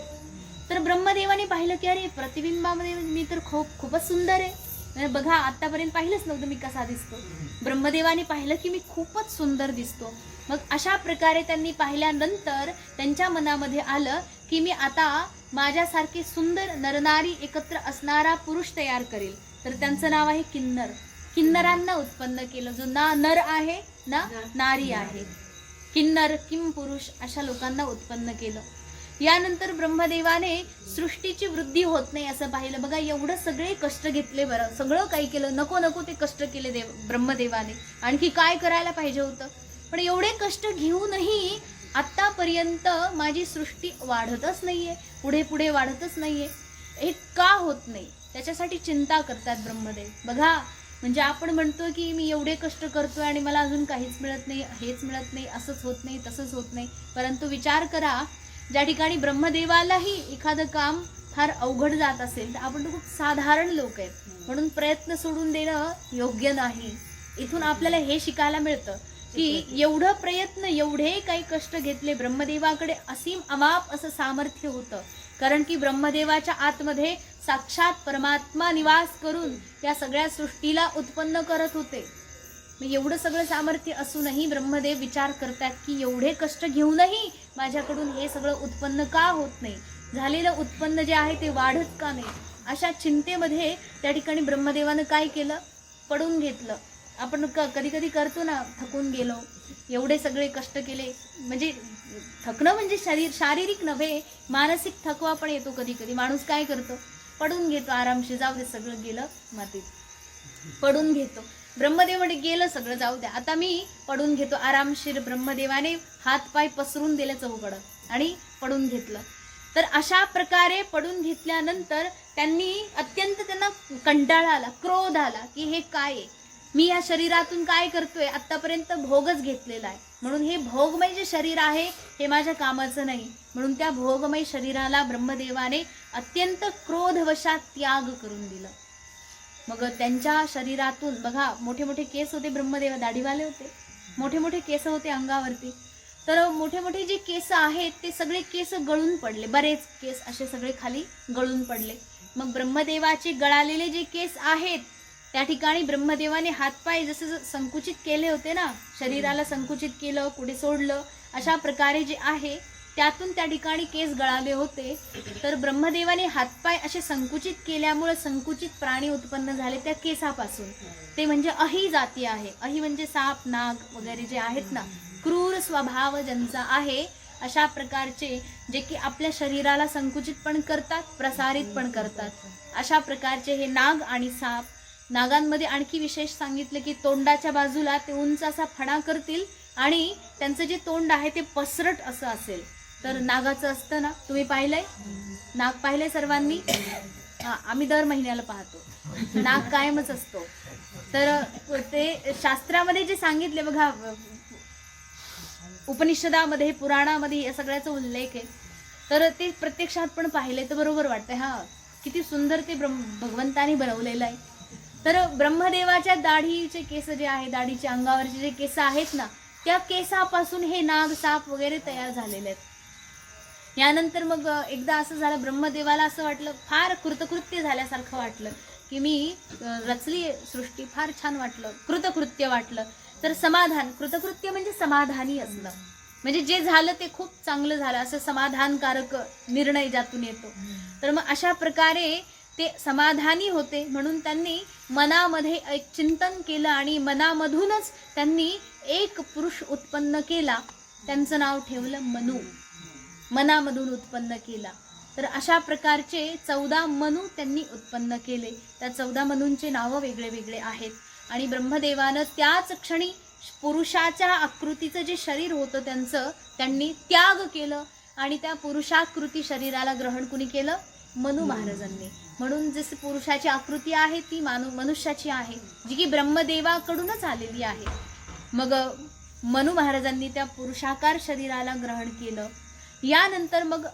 तर ब्रह्मदेवाने पाहिलं की अरे प्रतिबिंबामध्ये मी तर खूपच सुंदर आहे, बघा आतापर्यंत पाहिलंच नव्हतं मी कसा दिसतो. ब्रह्मदेवाने पाहिलं की मी खूपच सुंदर दिसतो. मग अशा प्रकारे त्यांनी पाहिल्यानंतर त्यांच्या मनामध्ये आलं की मी आता माझ्यासारखे सुंदर नरनारी एकत्र असणारा पुरुष तयार करेल. तर त्यांचं नाव आहे किन्नर. किन्नरांना उत्पन्न केलं, जो ना नर आहे ना नारी आहे. किन्नर किम पुरुष अशा लोकांना उत्पन्न केलं. यानंतर ब्रह्मदेवाने सृष्टीची वृद्धी होत नाही असं पाहिलं. बघा एवढं सगळे कष्ट घेतले, बरं सगळं काही केलं, नको नको ते कष्ट केले ब्रह्मदेवाने, आणखी काय करायला पाहिजे होतं, पण एवढे कष्ट घेऊनही आतापर्यंत माझी सृष्टी वाढतच नाहीये, पुढे पुढे वाढतच नाहीये. हे का होत नाही त्याच्यासाठी चिंता करतात ब्रह्मदेव. बघा म्हणजे आपण म्हणतो की मी एवढे कष्ट करतोय आणि मला अजून काहीच मिळत नाही, हेच मिळत नाही, असंच होत नाही, तसंच होत नाही. परंतु विचार करा, ज्या ठिकाणी ब्रह्मदेवालाही एखादं काम फार अवघड जात असेल तर आपण तर खूप साधारण लोक आहेत, म्हणून प्रयत्न सोडून देणं योग्य नाही. इथून आपल्याला हे शिकायला मिळतं की एवढं प्रयत्न, एवढे काही कष्ट घेतले, ब्रह्मदेवाकडे असीम अमाप असं सामर्थ्य होतं, कारण की ब्रह्मदेवाच्या आतमध्ये साक्षात परमात्मा निवास करून या सगळ्या सृष्टीला उत्पन्न करत होते. मग एवढं सगळं सामर्थ्य असूनही ब्रह्मदेव विचार करतात की एवढे कष्ट घेऊनही माझ्याकडून हे सगळं उत्पन्न का होत नाही, झालेलं उत्पन्न जे आहे ते वाढत का नाही. अशा चिंतेमध्ये त्या ठिकाणी ब्रह्मदेवानं काय केलं, पडून घेतलं. आपण कधी कधी करतो ना, थकून गेलो, एवढे सगळे कष्ट केले, म्हणजे थकणं म्हणजे शारीरिक नव्हे, मानसिक थकवा पण येतो कधी कधी. माणूस काय करतो, पडून घेतो आरामशीर, जाऊ दे सगळं गेलं मातीत, पडून घेतो. ब्रह्मदेव म्हणजे गेलं सगळं, जाऊ द्या आता मी पडून घेतो आरामशीर. ब्रह्मदेवाने हात पाय पसरून दिले चहूकडं आणि पडून घेतलं. तर अशा प्रकारे पडून घेतल्यानंतर त्यांना कंटाळा आला, क्रोध आला की हे काय आहे, मी या शरीरातून काय करतोय, आतापर्यंत भोगच घेतलेला आहे, म्हणून हे भोगमय जे शरीर आहे हे माझ्या कामाचं नाही. म्हणून त्या भोगमय शरीराला ब्रह्मदेवाने अत्यंत क्रोधवशात त्याग करून दिलं. मग त्यांच्या शरीरातून बघा, मोठे मोठे केस होते, ब्रह्मदेव दाढीवाले होते, मोठे मोठे केस होते अंगावरती. तर मोठे मोठे जे केस आहेत ते सगळे केस गळून पडले, बरेच केस असे सगळे खाली गळून पडले. मग ब्रह्मदेवाचे गळालेले जे केस आहेत त्या ठिकाणी ब्रह्मदेवाने हातपाय जसे संकुचित केले होते ना, शरीराला संकुचित केलं, पुढे सोडलं, अशा प्रकारे जे आहे त्यातून त्या ठिकाणी केस गळाले होते. तर ब्रह्मदेवाने हातपाय असे संकुचित केल्यामुळे संकुचित प्राणी उत्पन्न झाले त्या केसापासून. ते म्हणजे अही जाती आहे. अही म्हणजे साप, नाग वगैरे जे आहेत ना, क्रूर स्वभाव ज्यांचा आहे, अशा प्रकारचे जे की आपल्या शरीराला संकुचित पण करतात, प्रसारित पण करतात, अशा प्रकारचे हे नाग आणि साप. नागांमध्ये आणखी विशेष सांगितलं की तोंडाच्या बाजूला ते उंच असा फणा करतील आणि त्यांचं जे तोंड आहे ते पसरट असं असेल. तर नागाचं असतं ना, तुम्ही पाहिलंय नाग, पाहिलंय सर्वांनी? आम्ही दर महिन्याला पाहतो, नाग कायमच असतो. तर ते शास्त्रामध्ये जे सांगितले बघा, उपनिषदामध्ये, पुराणामध्ये या सगळ्याचा उल्लेख आहे. तर ते प्रत्यक्षात पण पाहिले तर बरोबर वाटतंय, हा किती सुंदर ते भगवंतानी बनवलेलं आहे. तर ब्रह्मदेवाच्या दाढीचे केस जे आहे, दाढीचे अंगावरचे जे केस आहेत ना, त्या केसापासून हे नाग, साप वगैरे तयार झालेले आहेत. यानंतर मग एकदा असं झालं, ब्रह्मदेवाला असं वाटलं, फार कृतकृत्य झाल्यासारखं वाटलं की मी रचली सृष्टी, फार छान वाटलं, कृतकृत्य वाटलं. तर समाधान, कृतकृत्य म्हणजे समाधानी असणं, म्हणजे जे झालं ते खूप चांगलं झालं असं समाधानकारक निर्णय ज्यातून येतो. तर मग अशा प्रकारे ते समाधानी होते, म्हणून त्यांनी मनामध्ये एक चिंतन केलं आणि मनामधूनच त्यांनी एक पुरुष उत्पन्न केला, त्यांचं नाव ठेवलं मनु, मनामधून उत्पन्न केला. तर अशा प्रकारचे 14 मनू त्यांनी उत्पन्न केले. त्या 14 मनूंचे नावं वेगळे वेगळे आहेत. आणि ब्रह्मदेवानं त्याच क्षणी पुरुषाच्या आकृतीचं जे शरीर होतं त्यांनी त्याग केलं आणि त्या पुरुषाकृती शरीराला ग्रहण कुणी केलं? मनु महाराजांनी. म्हणून जशी पुरुषाची आकृती आहे ती मनुष्याची आहे, जी की ब्रह्मदेवाकडूनच आलेली आहे. मग मनु महाराजांनी त्या पुरुषाकार शरीराला ग्रहण केलं. यानंतर मग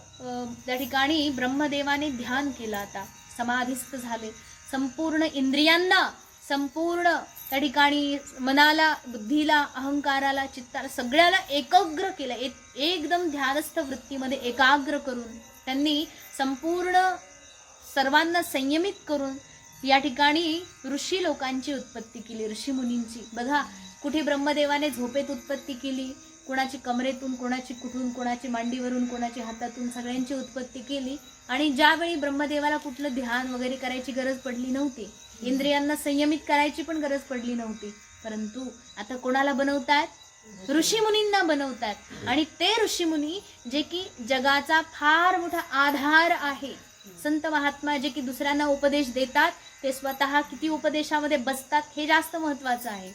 त्या ठिकाणी ब्रह्मदेवाने ध्यान केलं, आता समाधिस्थ झाले. संपूर्ण इंद्रियांना, संपूर्ण त्या ठिकाणी मनाला, बुद्धीला, अहंकाराला, चित्ताला, सगळ्याला एकाग्र केलं. एकदम ध्यानस्थ वृत्तीमध्ये एकाग्र करून त्यांनी संपूर्ण सर्वांना संयमित करून या ठिकाणी ऋषी लोकांची उत्पत्ती केली, ऋषी मुनींची. बघा, कुठे ब्रह्मदेवाने झोपेत उत्पत्ती केली, कोणाची कमरेतून, कोणाची कुठून, कोणाची मांडीवरून, कोणाची हातातून, सगळ्यांची उत्पत्ती केली. आणि ज्यावेळी ब्रह्मदेवाला कुठलं ध्यान वगैरे करायची गरज पडली नव्हती, इंद्रियांना संयमित करायची पण गरज पडली नव्हती, परंतु आता कोणाला बनवतात? ऋषीमुनींना बनवतात. आणि ते ऋषीमुनी जे की जगाचा फार मोठा आधार आहे, संत महात्मा जे की दुसऱ्यांना उपदेश देतात, ते स्वतः किती उपदेशामध्ये बसतात हे जास्त महत्त्वाचं आहे.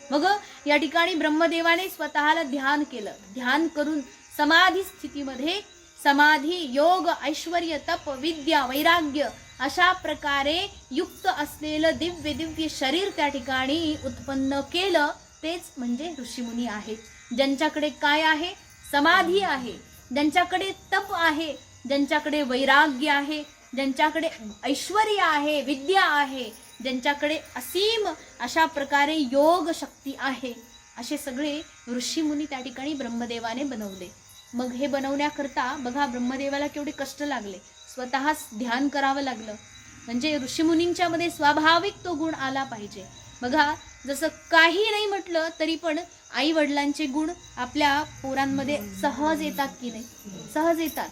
मग या ठिकाणी ब्रह्मदेवाने स्वतःला ध्यान केलं. ध्यान करून समाधी स्थितीमध्ये, समाधी, योग, ऐश्वर्य, तप, विद्या, वैराग्य अशा प्रकारे युक्त असलेलं दिव्य दिव्य शरीर त्या ठिकाणी उत्पन्न केलं. तेच म्हणजे ऋषीमुनी आहेत, ज्यांच्याकडे काय आहे? समाधी आहे, ज्यांच्याकडे तप आहे, ज्यांच्याकडे वैराग्य आहे, ज्यांच्याकडे ऐश्वर्य आहे, विद्या आहे, ज्यांच्याकडे असीम अशा प्रकारे योग शक्ती आहे, असे सगळे ऋषीमुनी त्या ठिकाणी ब्रह्मदेवाने बनवले. मग हे बनवण्याकरता बघा ब्रह्मदेवाला केवढे कष्ट लागले, स्वतःच ध्यान करावं लागलं. म्हणजे ऋषीमुनींच्या मध्ये स्वाभाविक तो गुण आला पाहिजे. बघा, जसं काही नाही म्हटलं तरी पण आई वडिलांचे गुण आपल्या पोरांमध्ये सहज येतात की नाही? सहज येतात.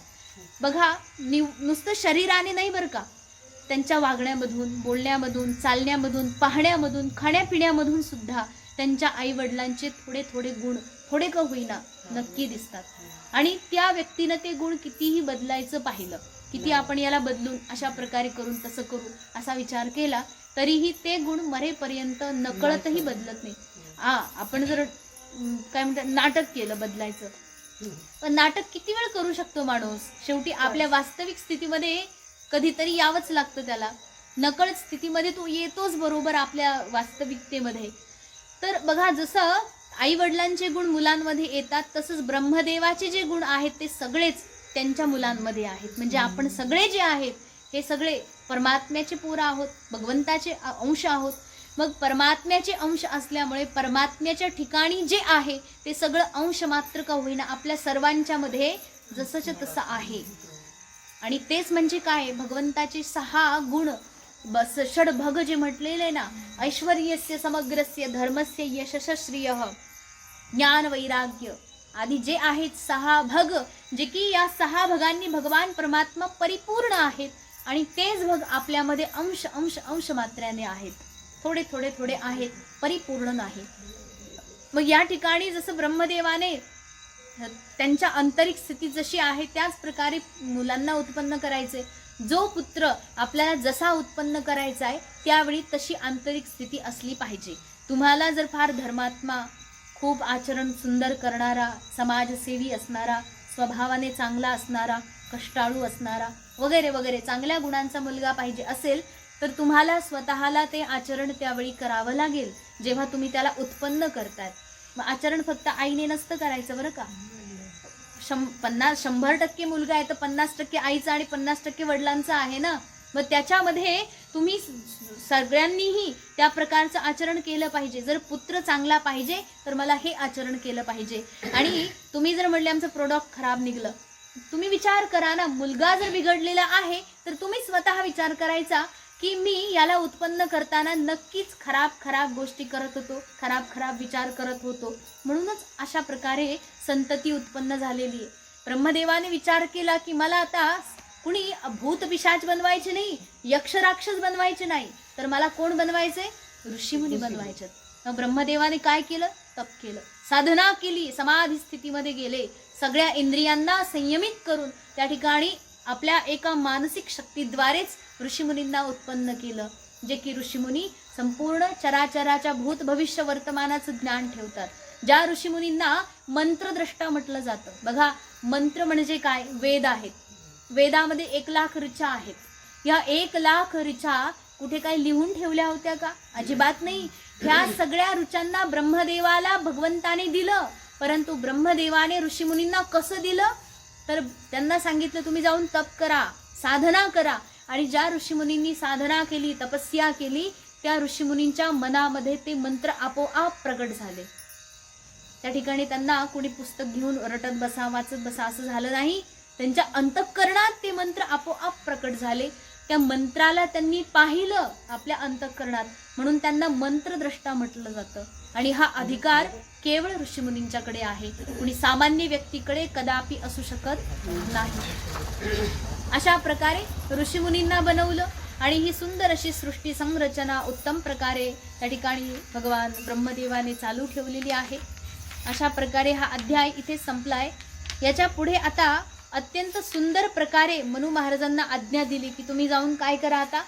बघा, नुसतं शरीराने नाही बरं का, त्यांच्या वागण्यामधून, बोलण्यामधून, चालण्यामधून, पाहण्यामधून, खाण्यापिण्यामधून सुद्धा त्यांच्या आईवडिलांचे थोडे थोडे गुण, थोडे का होईना, नक्की दिसतात. आणि त्या व्यक्तीनं ते गुण कितीही बदलायचं पाहिलं, किती आपण याला बदलून अशा प्रकारे करून तसं करू असा विचार केला, तरीही ते गुण मरेपर्यंत नकळतही बदलत नाही. आपण जर काय म्हणतात नाटक केलं बदलायचं, पण नाटक किती वेळ करू शकतो माणूस? शेवटी आपल्या वास्तविक स्थितीमध्ये कधीतरी यावंच लागतं त्याला. नकळत स्थितीमध्ये तो येतोच बरोबर आपल्या वास्तविकतेमध्ये. तर बघा, जसं आई वडिलांचे गुण मुलांमध्ये येतात, तसंच ब्रह्मदेवाचे जे गुण आहेत ते सगळेच त्यांच्या मुलांमध्ये आहेत. म्हणजे आपण सगळे जे आहेत हे सगळे परमात्म्याचे पोरं आहोत, भगवंताचे अंश आहोत. मग परमात्म्याचे अंश असल्यामुळे परमात्म्याच्या ठिकाणी जे आहे ते सगळं अंश मात्र का होईना आपल्या सर्वांच्या मध्ये जसंच्या तसं आहे. आणि तेच म्हणजे काय, भगवंताचे 6 गुण, बस षडभग जे म्हटलेले आहे ना, ऐश्वर्यस्य समग्रस्य धर्मस्य यशश्रियः ज्ञान वैराग्य आदी जे आहेत 6 भग, जे की या 6 भगांनी भगवान परमात्मा परिपूर्ण आहेत. आणि तेच भग आपल्यामध्ये अंश अंश अंश मात्र्याने आहेत, थोडे थोडे थोडे आहेत, परिपूर्ण नाही. मग या ठिकाणी जसं ब्रह्मदेवाने त्यांच्या आंतरिक स्थिती जशी आहे त्याच प्रकारे मुलांना उत्पन्न करायचे. जो पुत्र आपल्याला जसा उत्पन्न करायचा आहे त्यावेळी तशी आंतरिक स्थिती असली पाहिजे. तुम्हाला जर फार धर्मात्मा, खूप आचरण सुंदर करणारा, समाजसेवी असणारा, स्वभावाने चांगला असणारा, कष्टाळू असणारा वगैरे वगैरे चांगल्या गुणांचा मुलगा पाहिजे असेल तर तुम्हाला स्वतःला ते आचरण त्यावेळी करावं लागेल जेव्हा तुम्ही त्याला उत्पन्न करताय. मग आचरण फक्त आईने नसतं करायचं बरं का. 100% मुलगा आहे तर 50% आईचा आणि 50% वडिलांचा आहे ना. मग त्याच्यामध्ये तुम्ही सगळ्यांनीही त्या प्रकारचं आचरण केलं पाहिजे. जर पुत्र चांगला पाहिजे तर मला हे आचरण केलं पाहिजे. आणि तुम्ही जर म्हणले आमचं प्रोडक्ट खराब निघलं, तुम्ही विचार करा ना, मुलगा जर बिघडलेला आहे तर तुम्ही स्वतः विचार करायचा की मी याला उत्पन्न करताना नक्कीच खराब खराब गोष्टी करत होतो, खराब खराब विचार करत होतो, म्हणूनच अशा प्रकारे संतती उत्पन्न झालेली आहे. ब्रह्मदेवाने विचार केला की मला आता कुणी भूत पिशाच बनवायचे नाही, यक्ष राक्षस बनवायचे नाही, तर मला कोण बनवायचे? ऋषीमुनी बनवायचे. मग ब्रह्मदेवाने काय केलं? तप केलं, साधना केली, समाधी स्थितीमध्ये गेले, सगळ्या इंद्रियांना संयमित करून त्या ठिकाणी आपल्या एका मानसिक शक्तीद्वारेच ऋषीमुनींना उत्पन्न केलं. जे की ऋषीमुनी संपूर्ण चराचराच्या भूत भविष्य वर्तमानाचं ज्ञान ठेवतात. ज्या ऋषीमुनींना मंत्रद्रष्टा म्हटलं जातं. बघा, मंत्र म्हणजे काय? वेद आहेत. वेदामध्ये 1,00,000 ऋचा आहेत. या 1,00,000 ऋचा कुठे काय लिहून ठेवल्या होत्या का? अजिबात नाही. ह्या सगळ्या ऋचांना ब्रह्मदेवाला भगवंताने दिलं. परंतु ब्रह्मदेवाने ऋषीमुनींना कसं दिलं? तर त्यांना सांगितलं तुम्ही जाऊन तप करा, साधना करा. आणि ज्या ऋषीमुनींनी साधना केली, तपस्या केली, त्या ऋषीमुनींच्या मनामध्ये ते मंत्र आपोआप प्रकट झाले. त्या ठिकाणी त्यांना कोणी पुस्तक घेऊन रटत बसा, वाचत बसा असं झालं नाही. त्यांच्या अंतःकरणात ते मंत्र आपोआप प्रकट झाले. त्या मंत्राला त्यांनी पाहिलं आपल्या अंतःकरणात, म्हणून त्यांना मंत्रद्रष्टा म्हटलं जातं. आणि हा अधिकार केवळ ऋषीमुनींच्याकडे आहे, कुणी सामान्य व्यक्तीकडे कदापि असू शकत नाही. अशा प्रकारे ऋषीमुनींना बनवलं आणि ही सुंदर अशी सृष्टी संरचना उत्तम प्रकारे त्या ठिकाणी भगवान ब्रह्मदेवाने चालू ठेवलेली आहे. अशा प्रकारे हा अध्याय इथे संपलाय. याच्या पुढे आता अत्यंत सुंदर प्रकारे मनू महाराजांना आज्ञा दिली की तुम्ही जाऊन काय करा, आता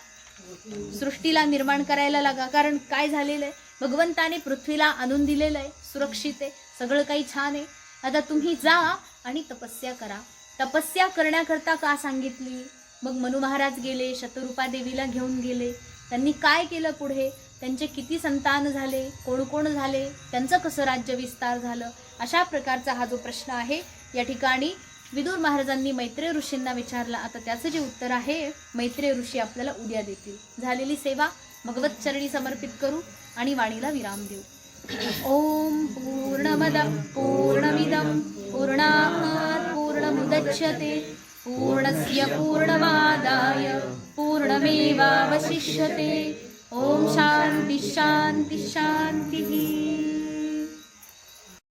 सृष्टीला निर्माण करायला लागा. कारण काय झालेलं आहे, भगवंताने पृथ्वीला आणून दिलेलं आहे, सुरक्षित आहे, सगळं काही छान आहे. आता तुम्ही जा आणि तपस्या करा. तपस्या करण्याकरता का सांगितली? मग मनू महाराज गेले, शतरूपा देवीला घेऊन गेले. त्यांनी काय केलं पुढे? त्यांचे किती संतान झाले, कोण कोण झाले, त्यांचं कसं राज्य विस्तार झालं, अशा प्रकारचा हा जो प्रश्न आहे या ठिकाणी विदुर महाराजांनी मैत्रेय ऋषींना विचारला. आता त्याचं जे उत्तर आहे मैत्रेय ऋषी आपल्याला उद्या देतील. झालेली सेवा भगवत चरणी समर्पित करू आणि वाणीला विराम देऊ. ओम पूर्णमदः पूर्णमिदं पूर्णात् पूर्णमुदच्यते पूर्णस्य पूर्णमादाय पूर्णमेवावशिष्यते. ओम शांती शांती शांती.